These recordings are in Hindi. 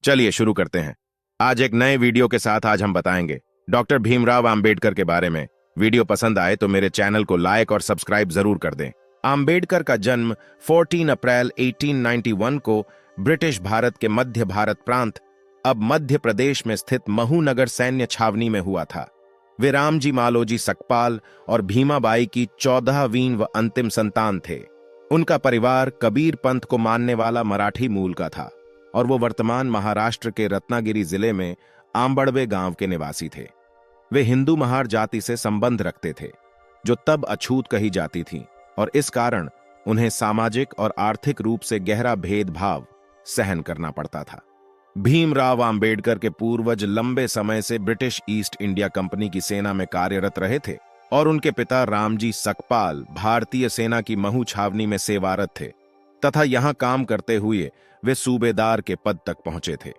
चलिए शुरू करते हैं। आज एक नए वीडियो के साथ आज हम बताएंगे डॉक्टर भीमराव अंबेडकर के बारे में। वीडियो पसंद आए तो मेरे चैनल को लाइक और सब्सक्राइब जरूर कर दें। अंबेडकर का जन्म 14 अप्रैल 1891 को ब्रिटिश भारत के मध्य भारत प्रांत, अब मध्य प्रदेश में स्थित महू नगर सैन्य छावनी में हुआ था। वे रामजी मालोजी सकपाल और भीमाबाई की 14वीं व अंतिम संतान थे। उनका परिवार कबीर पंथ को मानने वाला मराठी मूल का था और वो वर्तमान महाराष्ट्र के रत्नागिरी जिले में आंबड़वे गांव के निवासी थे। वे हिंदू महार जाति से संबंध रखते थे, जो तब अछूत कही जाती थी, और इस कारण उन्हें सामाजिक और आर्थिक रूप से गहरा भेदभाव सहन करना पड़ता था। भीमराव अंबेडकर के पूर्वज लंबे समय से ब्रिटिश ईस्ट इंडिया कंपनी की सेना में कार्यरत रहे थे और उनके पिता रामजी सकपाल भारतीय सेना की महू छावनी में सेवारत थे तथा यहां काम करते हुए वे सूबेदार के पद तक पहुंचे थे।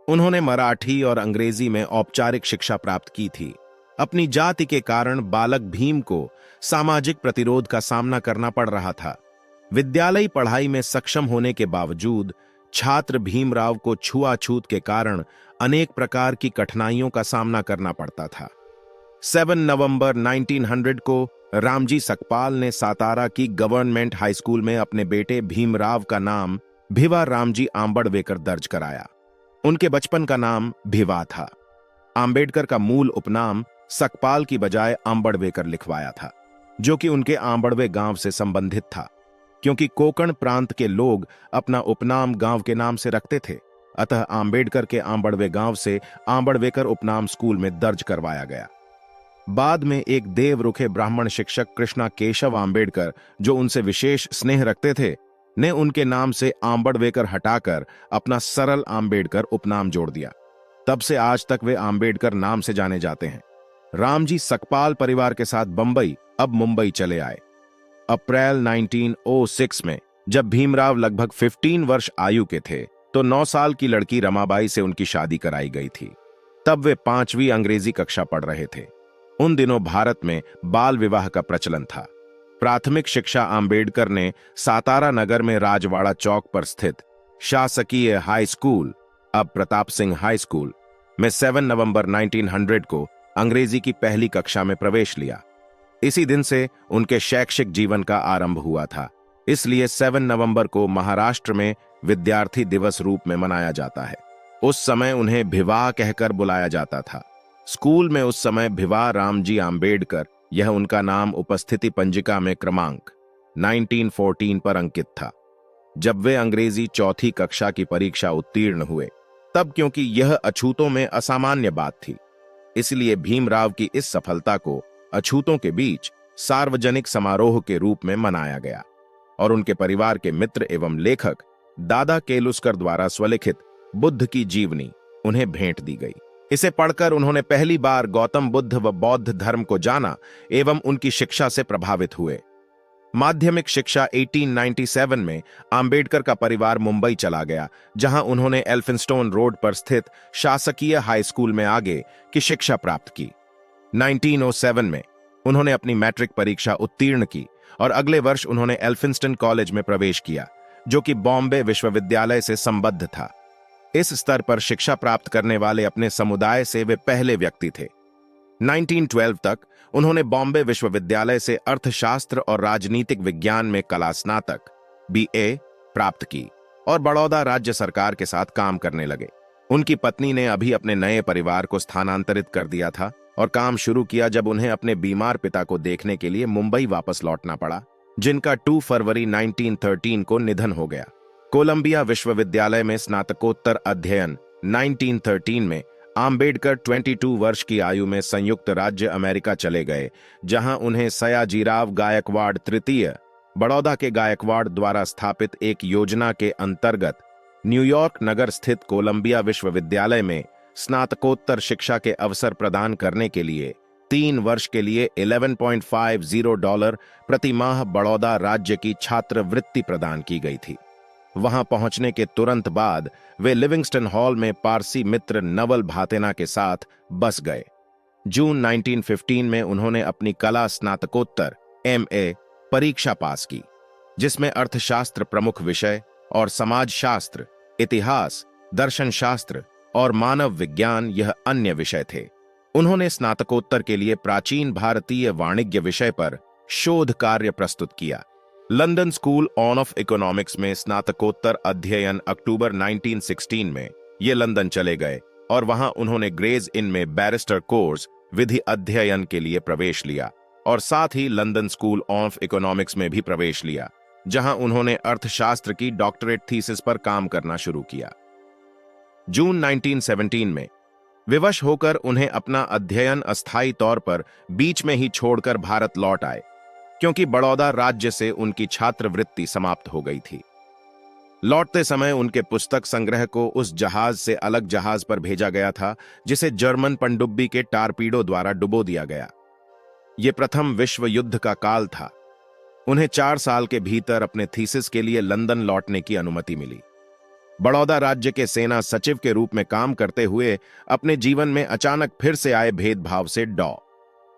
उन्होंने मराठी और अंग्रेजी में औपचारिक शिक्षा प्राप्त की थी। अपनी जाति के कारण बालक भीम को सामाजिक प्रतिरोध का सामना करना पड़ रहा था। विद्यालयी पढ़ाई में सक्षम होने के बावजूद छात्र भीमराव को छुआछूत के कारण अनेक प्रकार की कठिनाइयों का सामना करना पड़ता था। 7 नवंबर 1900 को रामजी सकपाल ने सातारा की गवर्नमेंट हाई स्कूल में अपने बेटे भीमराव का नाम भिवा रामजी आंबड़वेकर दर्ज कराया। उनके बचपन का नाम भिवा था। आंबेडकर का मूल उपनाम सकपाल की बजाय आंबड़वेकर लिखवाया था, जो कि उनके आंबड़वे गांव से संबंधित था। क्योंकि कोंकण प्रांत के लोग अपना उपनाम गांव के नाम से रखते थे, अतः आंबेडकर के आंबड़वे गांव से आंबड़वेकर उपनाम स्कूल में दर्ज करवाया गया। बाद में एक देव रुखे ब्राह्मण शिक्षक कृष्णा केशव आंबेडकर, जो उनसे विशेष स्नेह रखते थे, ने उनके नाम से आंबड़वेकर हटाकर अपना सरल आंबेडकर उपनाम जोड़ दिया। तब से आज तक वे आंबेडकर नाम से जाने जाते हैं। रामजी सकपाल परिवार के साथ बंबई, अब मुंबई चले आए। अप्रैल 1906 में जब भीमराव लगभग 15 वर्ष आयु के थे तो 9 साल की लड़की रमाबाई से उनकी शादी कराई गई थी। तब वे 5वीं अंग्रेजी कक्षा पढ़ रहे थे। उन दिनों भारत में बाल विवाह का प्रचलन था। प्राथमिक शिक्षा आंबेडकर ने सातारा नगर में राजवाड़ा चौक पर स्थित शासकीय हाई स्कूल, अब प्रताप सिंह हाई स्कूल में 7 नवंबर 1900 को अंग्रेजी की पहली कक्षा में प्रवेश लिया। इसी दिन से उनके शैक्षिक जीवन का आरंभ हुआ था, इसलिए 7 नवंबर को महाराष्ट्र में विद्यार्थी दिवस रूप में मनाया जाता है। उस समय उन्हें भिवा कहकर बुलाया जाता था। स्कूल में उस समय भिवा रामजी आंबेडकर, यह उनका नाम उपस्थिति पंजिका में क्रमांक 1914 पर अंकित था। जब वे अंग्रेजी 4th कक्षा की परीक्षा उत्तीर्ण हुए, तब क्योंकि यह अछूतों में असामान्य बात थी, इसलिए भीमराव की इस सफलता को अछूतों के बीच सार्वजनिक समारोह के रूप में मनाया गया और उनके परिवार के मित्र एवं लेखक दादा केलुस्कर द्वारा स्वलिखित बुद्ध की जीवनी उन्हें भेंट दी गई। इसे पढ़कर उन्होंने पहली बार गौतम बुद्ध व बौद्ध धर्म को जाना एवं उनकी शिक्षा से प्रभावित हुए। माध्यमिक शिक्षा 1897 में आंबेडकर का परिवार मुंबई चला गया, जहां उन्होंने एल्फिंस्टोन रोड पर स्थित शासकीय हाई स्कूल में आगे की शिक्षा प्राप्त की। 1907 में उन्होंने अपनी मैट्रिक परीक्षा उत्तीर्ण की और अगले वर्ष उन्होंने एल्फिंस्टन कॉलेज में प्रवेश किया, जो कि बॉम्बे विश्वविद्यालय से संबद्ध था। इस स्तर पर शिक्षा प्राप्त करने वाले अपने समुदाय से वे पहले व्यक्ति थे। 1912 तक उन्होंने बॉम्बे विश्वविद्यालय से अर्थशास्त्र और राजनीतिक विज्ञान में कला स्नातक BA प्राप्त की और बड़ौदा राज्य सरकार के साथ काम करने लगे। उनकी पत्नी ने अभी अपने नए परिवार को स्थानांतरित कर दिया था और काम शुरू किया जब उन्हें अपने बीमार पिता को देखने के लिए मुंबई वापस लौटना पड़ा, जिनका 2 फरवरी 1913 को निधन हो गया। कोलंबिया विश्वविद्यालय में स्नातकोत्तर अध्ययन 1913 में आंबेडकर 22 वर्ष की आयु में संयुक्त राज्य अमेरिका चले गए, जहां उन्हें सयाजीराव गायकवाड़ तृतीय, बड़ौदा के गायकवाड़ द्वारा स्थापित एक योजना के अंतर्गत न्यूयॉर्क नगर स्थित कोलंबिया विश्वविद्यालय में स्नातकोत्तर शिक्षा के अवसर प्रदान करने के लिए 3 वर्ष के लिए $11.50 प्रति माह बड़ौदा राज्य की छात्रवृत्ति प्रदान की गई थी। वहां पहुंचने के तुरंत बाद वे लिविंगस्टन हॉल में पारसी मित्र नवल भातेना के साथ बस गए। जून 1915 में उन्होंने अपनी कला स्नातकोत्तर MA परीक्षा पास की, जिसमें अर्थशास्त्र प्रमुख विषय और समाजशास्त्र, इतिहास दर्शन शास्त्र और मानव विज्ञान यह अन्य विषय थे। उन्होंने स्नातकोत्तर के लिए प्राचीन भारतीय वाणिज्य विषय पर शोध कार्य प्रस्तुत किया। लंदन स्कूल ऑफ इकोनॉमिक्स में स्नातकोत्तर अध्ययन अक्टूबर 1916 में ये लंदन चले गए और वहां उन्होंने ग्रेज इन में बैरिस्टर कोर्स विधि अध्ययन के लिए प्रवेश लिया और साथ ही लंदन स्कूल ऑफ इकोनॉमिक्स में भी प्रवेश लिया, जहां उन्होंने अर्थशास्त्र की डॉक्टरेट थीसिस पर काम करना शुरू किया। जून 1917 में विवश होकर उन्हें अपना अध्ययन अस्थायी तौर पर बीच में ही छोड़कर भारत लौट आए, क्योंकि बड़ौदा राज्य से उनकी छात्रवृत्ति समाप्त हो गई थी। लौटते समय उनके पुस्तक संग्रह को उस जहाज से अलग जहाज पर भेजा गया था जिसे जर्मन पनडुब्बी के टारपीडो द्वारा डुबो दिया गया। यह प्रथम विश्व युद्ध का काल था। उन्हें 4 साल के भीतर अपने थीसिस के लिए लंदन लौटने की अनुमति मिली। बड़ौदा राज्य के सेना सचिव के रूप में काम करते हुए अपने जीवन में अचानक फिर से आए भेदभाव से डॉ.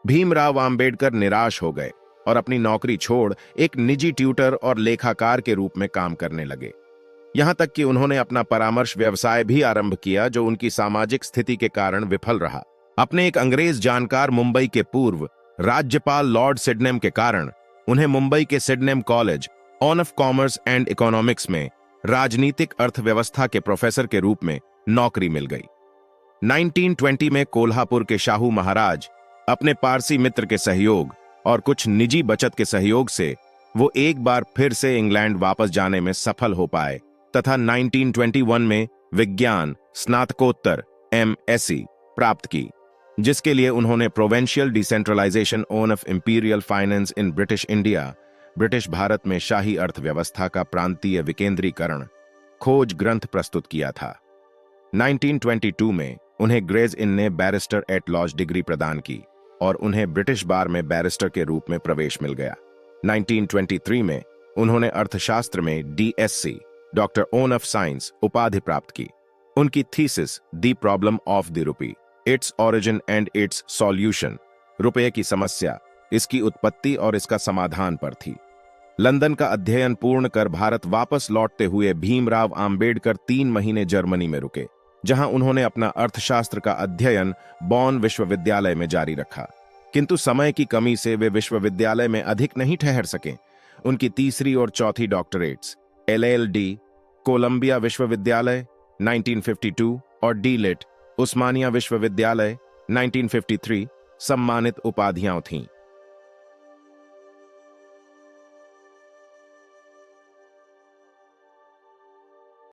भीमराव आंबेडकर निराश हो गए और अपनी नौकरी छोड़ एक निजी ट्यूटर और लेखाकार के रूप में काम करने लगे। यहां तक कि उन्होंने अपना परामर्श व्यवसाय भी आरंभ किया, जो उनकी सामाजिक स्थिति के कारण विफल रहा। अपने एक अंग्रेज जानकार मुंबई के पूर्व राज्यपाल लॉर्ड सिडनेम के कारण उन्हें मुंबई के Sydenham college of commerce and economics में राजनीतिक अर्थव्यवस्था के प्रोफेसर के रूप में नौकरी मिल गई। 1920 में कोल्हापुर के शाहू महाराज अपने पारसी मित्र के सहयोग और कुछ निजी बचत के सहयोग से वो एक बार फिर से इंग्लैंड वापस जाने में सफल हो पाए तथा 1921 में विज्ञान स्नातकोत्तर MSc प्राप्त की, जिसके लिए उन्होंने provincial decentralisation of imperial finance in British India, British Bharat में शाही अर्थव्यवस्था का प्रांतीय विकेंद्रीकरण खोज ग्रंथ प्रस्तुत किया था। 1922 में उन्हें ग्रेज इन ने बैरिस्टर एट लॉज डिग्री प्रदान की और उन्हें ब्रिटिश बार में बैरिस्टर के रूप में प्रवेश मिल गया। 1923 में उन्होंने अर्थशास्त्र में DSc डॉक्टर ऑफ साइंस उपाधि प्राप्त की। उनकी thesis the problem of the rupee, its origin and it's solution, रुपये की समस्या, इसकी उत्पत्ति और इसका समाधान पर थी। लंदन का अध्ययन पूर्ण कर भारत वापस लौटते हुए भीमराव आंबेडकर 3 महीने जर्मनी में रुके, जहां उन्होंने अपना अर्थशास्त्र का अध्ययन बॉन विश्वविद्यालय में जारी रखा। किंतु समय की कमी से वे विश्वविद्यालय में अधिक नहीं ठहर सके। उनकी तीसरी और चौथी डॉक्टरेट्स LLD कोलंबिया विश्वविद्यालय 1952 और D.Litt उस्मानिया विश्वविद्यालय 1953 सम्मानित उपाधियां थीं।